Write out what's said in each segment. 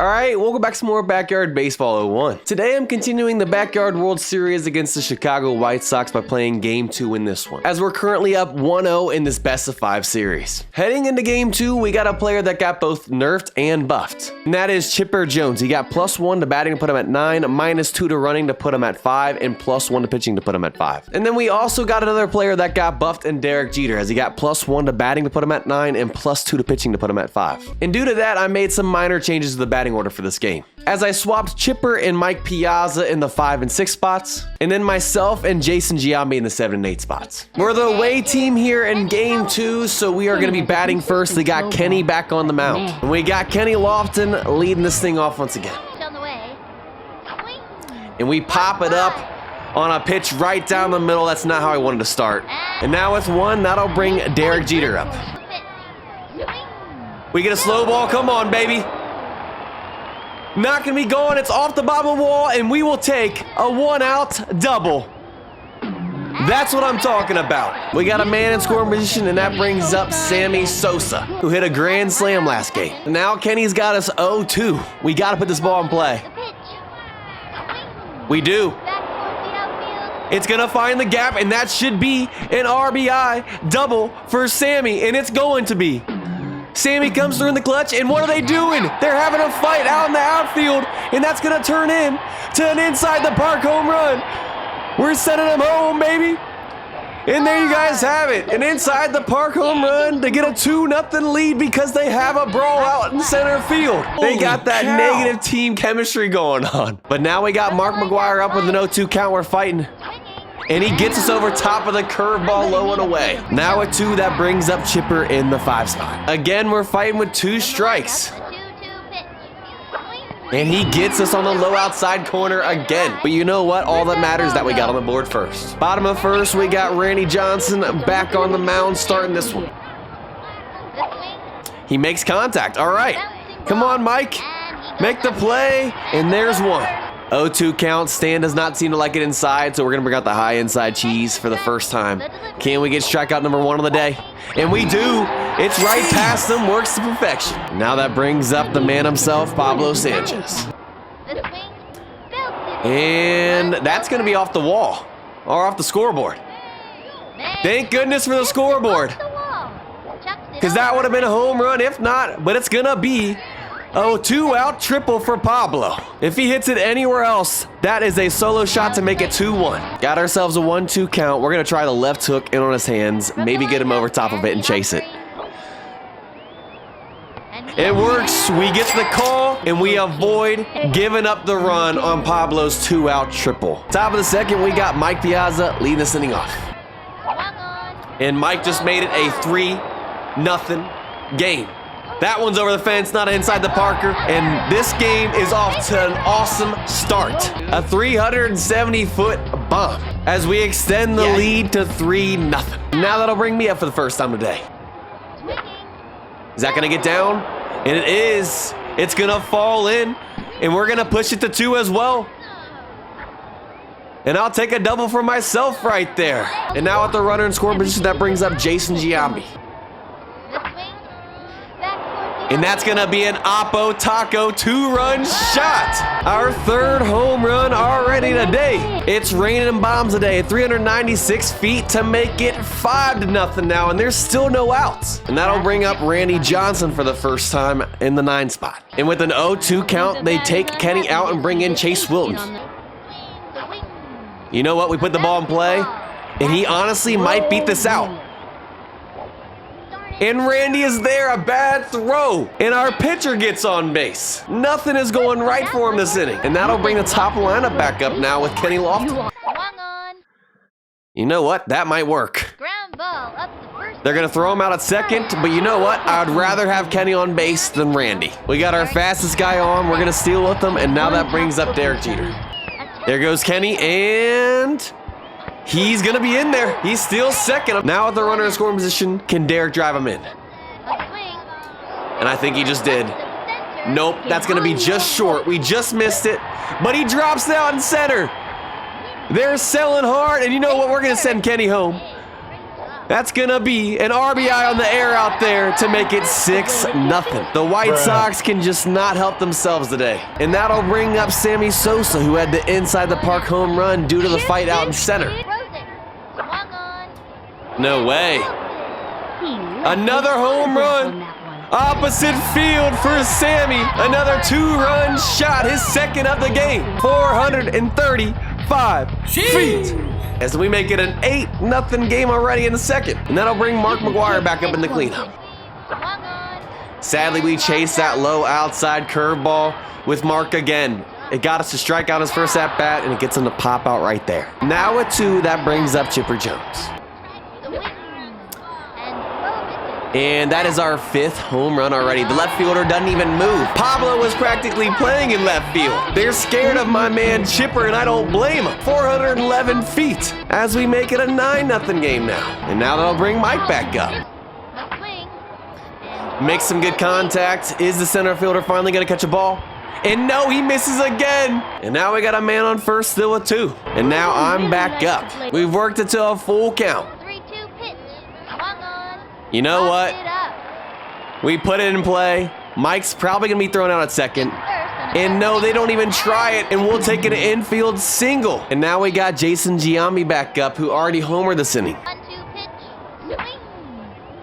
Alright, welcome back to some more Backyard Baseball 01. Today I'm continuing the Backyard World Series against the Chicago White Sox by playing Game 2 in this one, as we're currently up 1-0 in this best of 5 series. Heading into Game 2, we got a player that got both nerfed and buffed, and that is Chipper Jones. He got +1 to batting to put him at 9, -2 to running to put him at 5, and +1 to pitching to put him at 5. And then we also got another player that got buffed in Derek Jeter, as he got +1 to batting to put him at 9, and +2 to pitching to put him at 5. And due to that, I made some minor changes to the batting order for this game, as I swapped Chipper and Mike Piazza in the 5 and 6 spots, and then myself and Jason Giambi in the 7 and 8 spots. We're the away team here in Game 2, so we are going to be batting first. We got Kenny back on the mound, and we got Kenny Lofton leading this thing off once again. And we pop it up on a pitch right down the middle. That's not how I wanted to start. And now with 1, that'll bring Derek Jeter up. We get a slow ball. Come on, baby. Not gonna be going. It's off the bottom of the wall, and we will take a 1-out double. That's what I'm talking about. We got a man in scoring position, and that brings up Sammy Sosa, who hit a grand slam last game. Now Kenny's got us 0-2. We got to put this ball in play. We do. It's gonna find the gap, and that should be an RBI double for Sammy, and it's going to be. Sammy comes through in the clutch, and what are they doing? They're having a fight out in the outfield, and that's going to turn in to an inside the park home run. We're sending them home, baby. And there you guys have it, an inside the park home run to get a 2-0 lead because they have a brawl out in center field. They got that negative team chemistry going on. But now we got Mark McGwire up with an 0-2 count. We're fighting. And he gets us over top of the curveball low and away. Now at 2, that brings up Chipper in the 5 spot. Again, we're fighting with 2 strikes. And he gets us on the low outside corner again. But you know what? All that matters is that we got on the board first. Bottom of 1st, we got Randy Johnson back on the mound starting this one. He makes contact. All right. Come on, Mike. Make the play. And there's 1. 0-2 count. Stan does not seem to like it inside, so we're going to bring out the high inside cheese for the first time. Can we get strikeout number 1 on the day? And we do. It's right past him. Works to perfection. Now that brings up the man himself, Pablo Sanchez. And that's going to be off the wall, or off the scoreboard. Thank goodness for the scoreboard, because that would have been a home run if not, but it's going to be a 2-out triple for Pablo. If he hits it anywhere else, that is a solo shot to make it 2-1. Got ourselves a 1-2 count. We're going to try the left hook in on his hands, maybe get him over top of it and chase it. It works. We get the call, and we avoid giving up the run on Pablo's 2-out triple. Top of the 2nd, we got Mike Piazza leading this inning off. And Mike just made it a 3-0 game. That one's over the fence, not inside the Parker, and this game is off to an awesome start. A 370-foot bomb as we extend the lead to 3-0. Now that'll bring me up for the first time today. Is that gonna get down? And it is. It's gonna fall in, and we're gonna push it to 2 as well. And I'll take a double for myself right there. And now at the runner in scoring position, that brings up Jason Giambi. And that's gonna be an Oppo Taco 2-run shot. Our 3rd home run already today. It's raining bombs today at 396 feet to make it 5-0 now, and there's still no outs. And that'll bring up Randy Johnson for the first time in the 9 spot. And with an 0-2 count, they take Kenny out and bring in Chase Wilton. You know what? We put the ball in play, and he honestly might beat this out. And Randy is there, a bad throw, and our pitcher gets on base. Nothing is going right for him this inning, and that'll bring the top lineup back up now with Kenny Lofton. You know what? That might work. They're going to throw him out at 2nd, but you know what? I'd rather have Kenny on base than Randy. We got our fastest guy on. We're going to steal with him, and now that brings up Derek Jeter. There goes Kenny, and he's going to be in there. He's still 2nd. Now with the runner in scoring position, can Derek drive him in? And I think he just did. Nope, that's going to be just short. We just missed it, but he drops it out in center. They're selling hard, and you know what? We're going to send Kenny home. That's gonna be an RBI on the air out there to make it 6-0. The White Sox can just not help themselves today. And that'll bring up Sammy Sosa, who had the inside the park home run due to the fight out in center. No way. Another home run. Opposite field for Sammy. Another 2-run shot, his second of the game. 435 feet. As we make it an 8-0 game already in the second. And that'll bring Mark McGwire back up in the cleanup. Sadly, we chased that low outside curveball with Mark again. It got us to strike out his first at-bat, and it gets him to pop out right there. Now at 2, that brings up Chipper Jones. And that is our 5th home run already. The left fielder doesn't even move. Pablo was practically playing in left field. They're scared of my man Chipper, and I don't blame him. 411 feet as we make it a 9-0 game now. And now that'll bring Mike back up. Makes some good contact. Is the center fielder finally going to catch a ball? And no, he misses again. And now we got a man on first still with 2. And now I'm back up. We've worked it to a full count. You know what? We put it in play. Mike's probably going to be thrown out at second. And no, they don't even try it, and we'll take an infield single. And now we got Jason Giambi back up, who already homered this inning.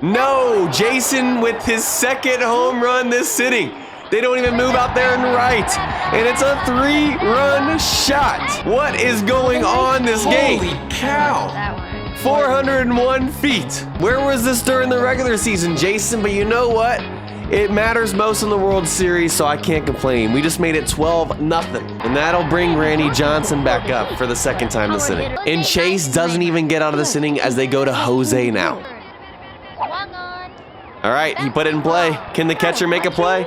No, Jason with his 2nd home run this inning. They don't even move out there and right. And it's a 3-run shot. What is going on this game? Holy cow. 401 feet. Where was this during the regular season, Jason? But you know what? It matters most in the World Series, so I can't complain. We just made it 12-0. And that'll bring Randy Johnson back up for the 2nd time this inning. And Chase doesn't even get out of this inning as they go to Jose now. All right, he put it in play. Can the catcher make a play?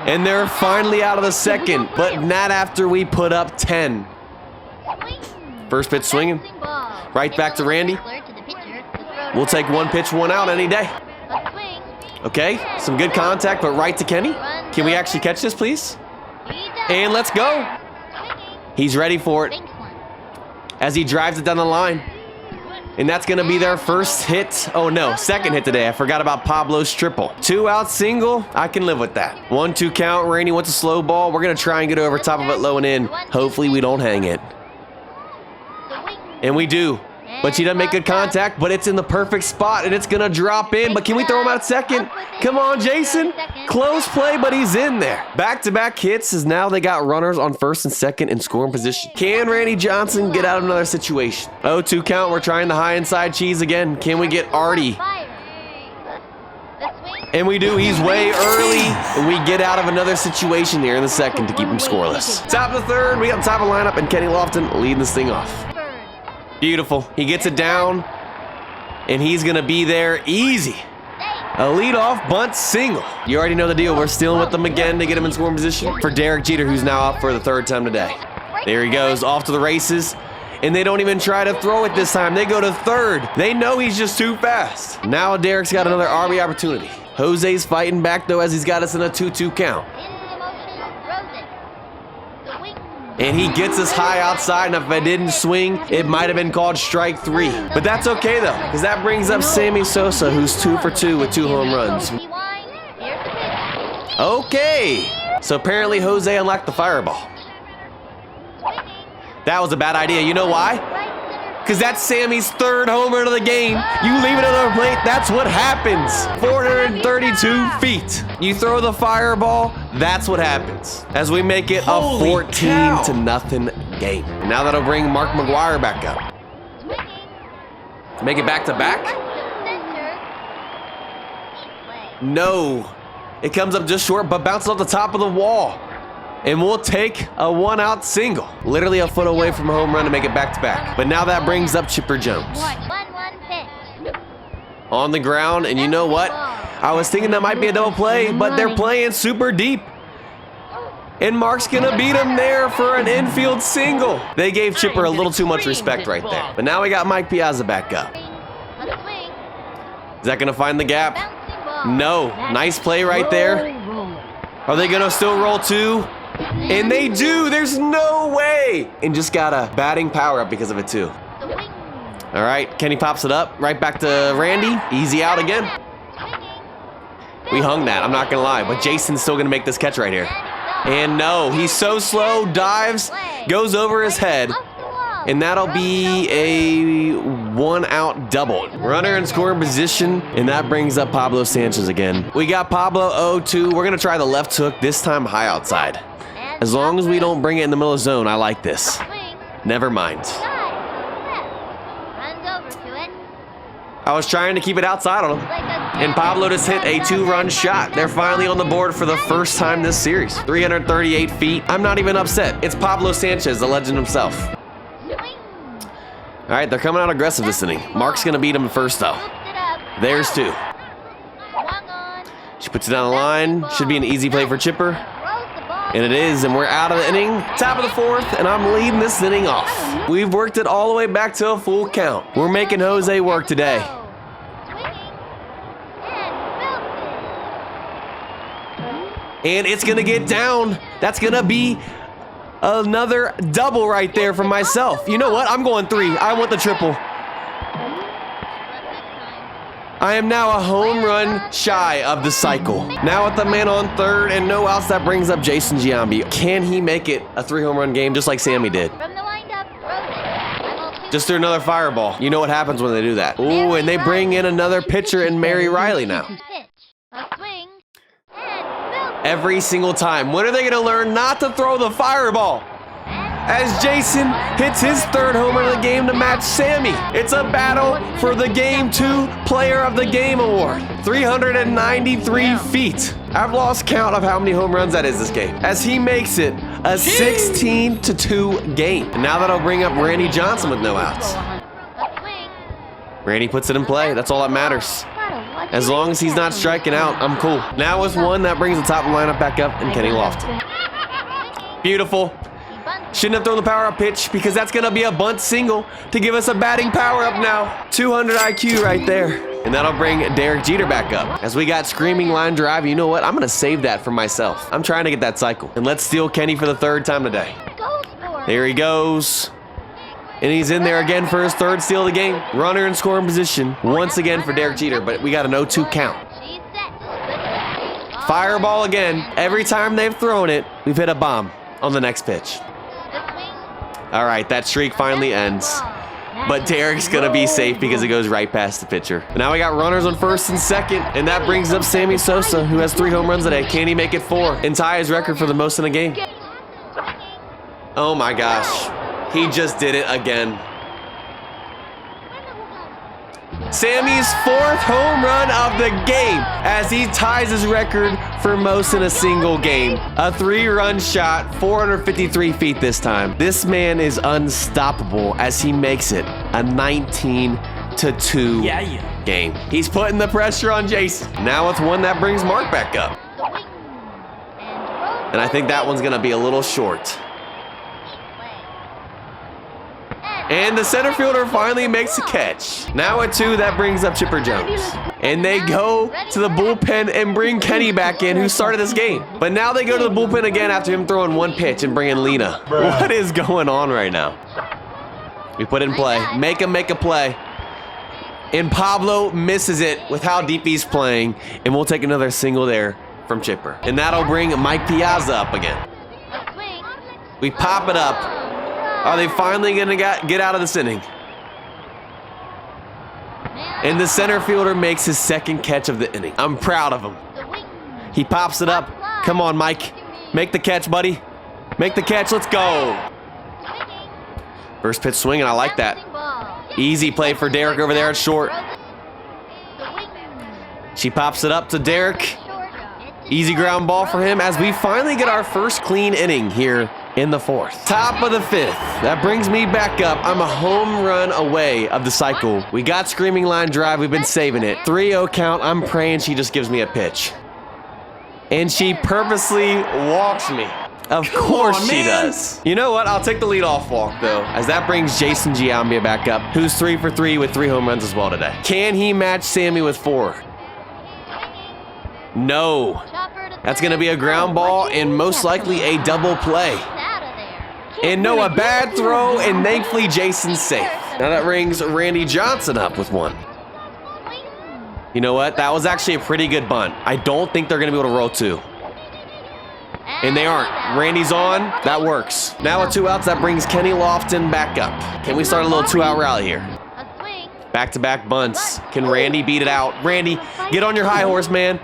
And they're finally out of the 2nd, but not after we put up 10. First pitch swinging. Right back to Randy. We'll take 1 pitch, 1 out any day. Okay, some good contact, but right to Kenny. Can we actually catch this, please? And let's go. He's ready for it as he drives it down the line. And that's going to be their first hit. Oh, no, 2nd hit today. I forgot about Pablo's triple. 2-out single. I can live with that. 1-2 count. Randy wants a slow ball. We're going to try and get over top of it low and in. Hopefully we don't hang it. And we do. But she doesn't make good contact, but it's in the perfect spot, and it's going to drop in. But can we throw him out at second? Come on, Jason. Close play, but he's in there. Back-to-back hits as now they got runners on first and second in scoring position. Can Randy Johnson get out of another situation? 0-2 count. We're trying the high inside cheese again. Can we get Artie? And we do. He's way early, and we get out of another situation here in the second to keep him scoreless. Top of the 3rd, we got the top of the lineup, and Kenny Lofton leading this thing off. Beautiful. He gets it down, and he's going to be there easy. A leadoff bunt single. You already know the deal. We're stealing with them again to get him in scoring position for Derek Jeter, who's now up for the 3rd time today. There he goes, off to the races, and they don't even try to throw it this time. They go to 3rd. They know he's just too fast. Now Derek's got another RB opportunity. Jose's fighting back, though, as he's got us in a 2-2 count. And he gets us high outside, and if I didn't swing, it might have been called strike 3. But that's okay, though, because that brings up Sammy Sosa, who's 2 for 2 with 2 home runs. Okay, so apparently Jose unlocked the fireball. That was a bad idea. You know why? Because that's Sammy's 3rd home run of the game. You leave it on the plate, that's what happens. 432 feet. You throw the fireball, that's what happens. As we make it a 14-0 game. And now that'll bring Mark McGwire back up. Make it back-to-back? No. It comes up just short, but bounces off the top of the wall. And we'll take a 1-out single. Literally a foot away from a home run to make it back-to-back. But now that brings up Chipper Jones. On the ground, and you know what? I was thinking that might be a double play, but they're playing super deep. And Mark's gonna beat him there for an infield single. They gave Chipper a little too much respect right there. But now we got Mike Piazza back up. Is that gonna find the gap? No. Nice play right there. Are they gonna still roll 2? And they do. There's no way. And just got a batting power up because of it too. All right, Kenny pops it up. Right back to Randy. Easy out again. We hung that, I'm not gonna lie, but Jason's still gonna make this catch right here. And no, he's so slow, dives, goes over his head, and that'll be a 1-out double. Runner in scoring position, and that brings up Pablo Sanchez again. We got Pablo 0-2. We're gonna try the left hook, this time high outside. As long as we don't bring it in the middle of the zone, I like this. Never mind. I was trying to keep it outside on him. And Pablo just hit a 2-run shot. They're finally on the board for the first time this series. 338 feet. I'm not even upset. It's Pablo Sanchez, the legend himself. All right, they're coming out aggressive this inning. Mark's gonna beat him first though. There's 2. She puts it down the line. Should be an easy play for Chipper. And it is, and we're out of the inning. Top of the 4th, and I'm leading this inning off. We've worked it all the way back to a full count. We're making Jose work today. And it's gonna get down. That's gonna be another double right there for myself. You know what? I'm going 3. I want the triple. I am now a home run shy of the cycle. Now with the man on 3rd and no outs, that brings up Jason Giambi. Can he make it a 3-home run game just like Sammy did? Just threw another fireball. You know what happens when they do that. Ooh, and they bring in another pitcher in Mary Riley now. Every single time. When are they gonna learn not to throw the fireball? As Jason hits his 3rd homer of the game to match Sammy. It's a battle for the Game 2 Player of the Game award. 393 feet. I've lost count of how many home runs that is this game. As he makes it a 16-2 game. And now that'll bring up Randy Johnson with no outs. Randy puts it in play. That's all that matters. As long as he's not striking out, I'm cool. Now with 1, that brings the top of the lineup back up, and Kenny Lofton. Beautiful. Shouldn't have thrown the power-up pitch because that's going to be a bunt single to give us a batting power-up now. 200 IQ right there. And that'll bring Derek Jeter back up. As we got screaming line drive, you know what? I'm going to save that for myself. I'm trying to get that cycle. And let's steal Kenny for the 3rd time today. There he goes. And he's in there again for his 3rd steal of the game. Runner in scoring position once again for Derek Jeter, but we got an 0-2 count. Fireball again. Every time they've thrown it, we've hit a bomb on the next pitch. All right, that streak finally ends. But Derek's gonna be safe because it goes right past the pitcher. Now we got runners on 1st and 2nd, and that brings up Sammy Sosa, who has 3 home runs today. Can he make it 4 and tie his record for the most in a game? Oh my gosh. He just did it again. Sammy's 4th home run of the game as he ties his record for most in a single game. A 3-run shot, 453 feet this time. This man is unstoppable as he makes it a 19-2 game. He's putting the pressure on Jason. Now with 1, that brings Mark back up. And I think that one's gonna be a little short. And the center fielder finally makes a catch. Now at 2, that brings up Chipper Jones. And they go to the bullpen and bring Kenny back in, who started this game. But now they go to the bullpen again after him throwing 1 pitch and bringing Lena. What is going on right now? We put it in play. Make him make a play. And Pablo misses it with how deep he's playing. And we'll take another single there from Chipper. And that'll bring Mike Piazza up again. We pop it up. Are they finally gonna get out of this inning? And the center fielder makes his 2nd catch of the inning. I'm proud of him. He pops it up. Come on, Mike. Make the catch, buddy. Make the catch. Let's go. First pitch swinging. I like that. Easy play for Derek over there at short. She pops it up to Derek. Easy ground ball for him as we finally get our first clean inning here in the 4th. Top of the 5th. That brings me back up. I'm a home run away of the cycle. We got screaming line drive. We've been saving it. 3-0 count. I'm praying she just gives me a pitch. And she purposely walks me. Of course she does. You know what? I'll take the leadoff walk, though, as that brings Jason Giambi back up, who's 3 for 3 with 3 home runs as well today. Can he match Sammy with 4? No. That's going to be a ground ball and most likely a double play. And no, a bad throw, and thankfully Jason's safe. Now that rings Randy Johnson up with one. You know what? That was actually a pretty good bunt. I don't think they're going to be able to roll two. And they aren't. Randy's on. That works. Now with 2 outs, that brings Kenny Lofton back up. Can we start a little 2-out rally here? Back-to-back bunts. Can Randy beat it out? Randy, get on your high horse, man.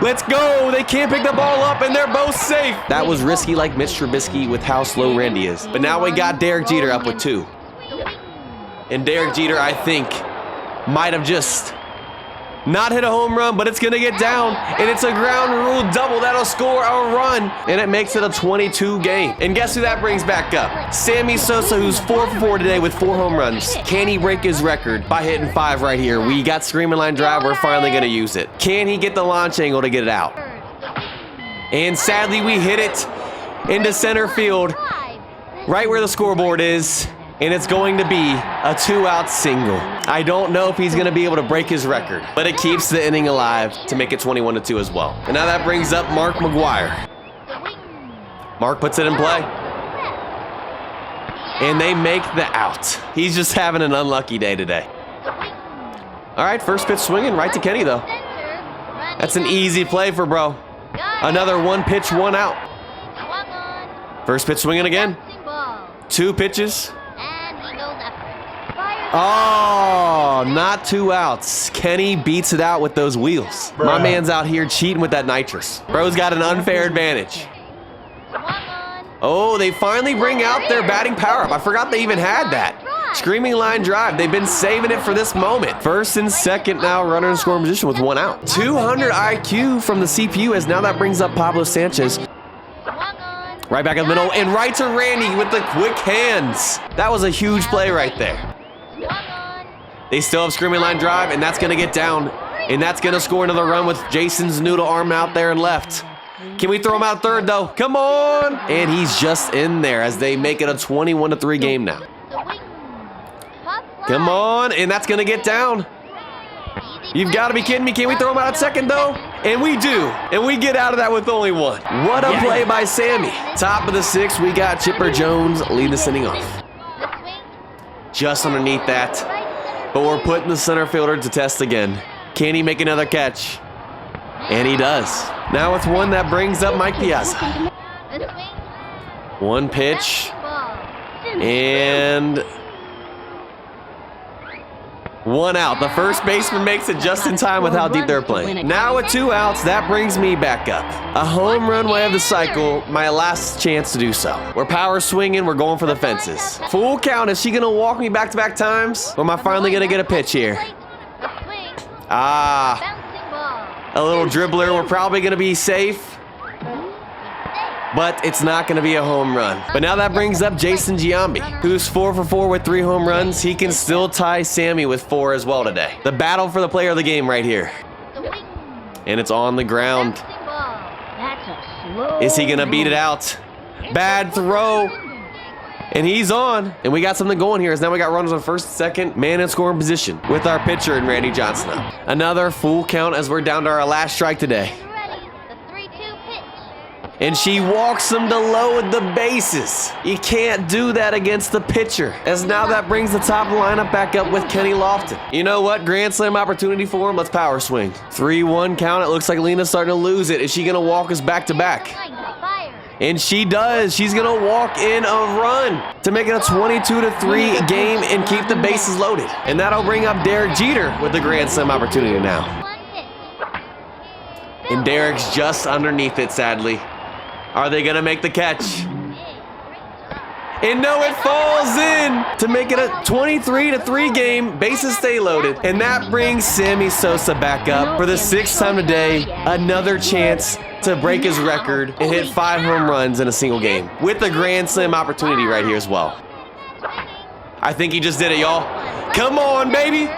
Let's go. They can't pick the ball up, and they're both safe. That was risky like Mitch Trubisky with how slow Randy is. But now we got Derek Jeter up with 2. And Derek Jeter, I think, might have just not hit a home run, but it's going to get down, and it's a ground rule double. That'll score a run, and it makes it a 22 game. And guess who that brings back up? Sammy Sosa, who's 4 for 4 today with 4 home runs. Can he break his record by hitting 5 right here? We got screaming line drive. We're finally going to use it. Can he get the launch angle to get it out? And sadly, we hit it into center field, right where the scoreboard is. And it's going to be a 2-out single. I don't know if he's going to be able to break his record, but it keeps the inning alive to make it 21-2 as well. And now that brings up Mark McGuire. Mark puts it in play. And they make the out. He's just having an unlucky day today. All right, first pitch swinging right to Kenny, though. That's an easy play for bro. Another 1 pitch, 1 out. First pitch swinging again. 2 pitches. Oh, not 2 outs. Kenny beats it out with those wheels. My man's out here cheating with that nitrous. Bro's got an unfair advantage. Oh, they finally bring out their batting power-up. I forgot they even had that. Screaming line drive. They've been saving it for this moment. First and second now, runner in scoring position with 1 out. 200 IQ from the CPU as now that brings up Pablo Sanchez. Right back in the middle and right to Randy with the quick hands. That was a huge play right there. They still have screaming line drive, and that's going to get down. And that's going to score another run with Jason's noodle arm out there and left. Can we throw him out third, though? Come on! And he's just in there as they make it a 21-3 game now. Come on, and that's going to get down. You've got to be kidding me. Can we throw him out at second, though? And we do. And we get out of that with only 1. What a play by Sammy. Top of the 6th, we got Chipper Jones leading this inning off. Just underneath that. But we're putting the center fielder to test again. Can he make another catch? And he does. Now with 1, that brings up Mike Piazza. 1 pitch. And 1 out. The first baseman makes it just in time with how deep they're playing. Now with 2 outs, that brings me back up. A home run way of the cycle, my last chance to do so. We're power swinging, we're going for the fences. Full count, is she gonna walk me back-to-back times? Or am I finally gonna get a pitch here? A little dribbler, we're probably gonna be safe. But it's not going to be a home run. But now that brings up Jason Giambi, who's 4 for 4 with 3 home runs. He can still tie Sammy with 4 as well today. The battle for the player of the game right here. And it's on the ground. Is he going to beat it out? Bad throw. And he's on. And we got something going here. As now we got runners on first and second. Man in scoring position with our pitcher and Randy Johnson up. Another full count as we're down to our last strike today. And she walks him to load the bases. You can't do that against the pitcher. As now that brings the top of the lineup back up with Kenny Lofton. You know what? Grand slam opportunity for him. Let's power swing. 3-1 count. It looks like Lena's starting to lose it. Is she going to walk us back to back? And she does. She's going to walk in a run to make it a 22-3 game and keep the bases loaded. And that'll bring up Derek Jeter with the grand slam opportunity now. And Derek's just underneath it, sadly. Are they going to make the catch? And no, it falls in to make it a 23-3 game. Bases stay loaded. And that brings Sammy Sosa back up for the 6th time today. Another chance to break his record and hit 5 home runs in a single game with a grand slam opportunity right here as well. I think he just did it, y'all. Come on, baby.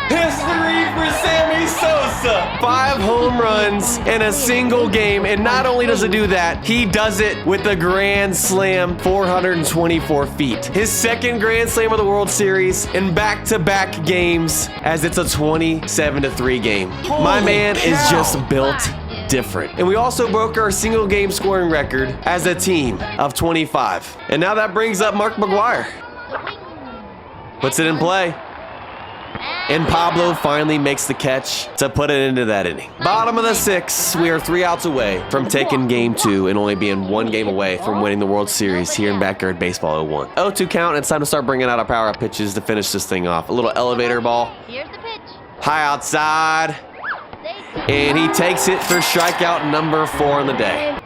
History for Sammy Sosa. 5 home runs in a single game. And not only does it do that, he does it with a grand slam, 424 feet. His 2nd grand slam of the World Series in back-to-back games as it's a 27-3 game. My man is just built different. And we also broke our single game scoring record as a team of 25. And now that brings up Mark McGuire. Puts it in play. And Pablo finally makes the catch to put it into that inning. Bottom of the 6th, we are 3 outs away from taking game 2 and only being 1 game away from winning the World Series here in Backyard Baseball 01. 0-2 count, and it's time to start bringing out our power-up pitches to finish this thing off. A little elevator ball. Here's the pitch. High outside. And he takes it for strikeout number 4 on the day.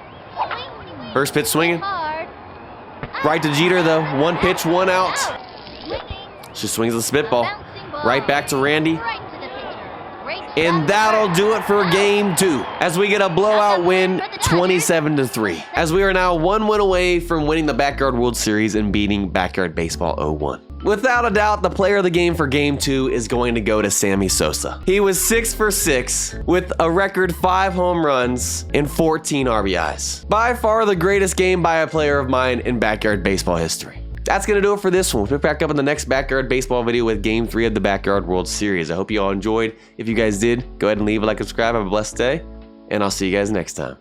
First pitch swinging. Right to Jeter though. 1 pitch, 1 out. She swings the spitball. Right back to Randy. And that'll do it for game 2 as we get a blowout win 27-3. As we are now 1 win away from winning the Backyard World Series and beating Backyard Baseball 01. Without a doubt, the player of the game for game 2 is going to go to Sammy Sosa. He was 6 for 6 with a record 5 home runs and 14 RBIs. By far the greatest game by a player of mine in Backyard Baseball history. That's going to do it for this one. We'll pick back up in the next Backyard Baseball video with Game 3 of the Backyard World Series. I hope you all enjoyed. If you guys did, go ahead and leave a like and subscribe. Have a blessed day, and I'll see you guys next time.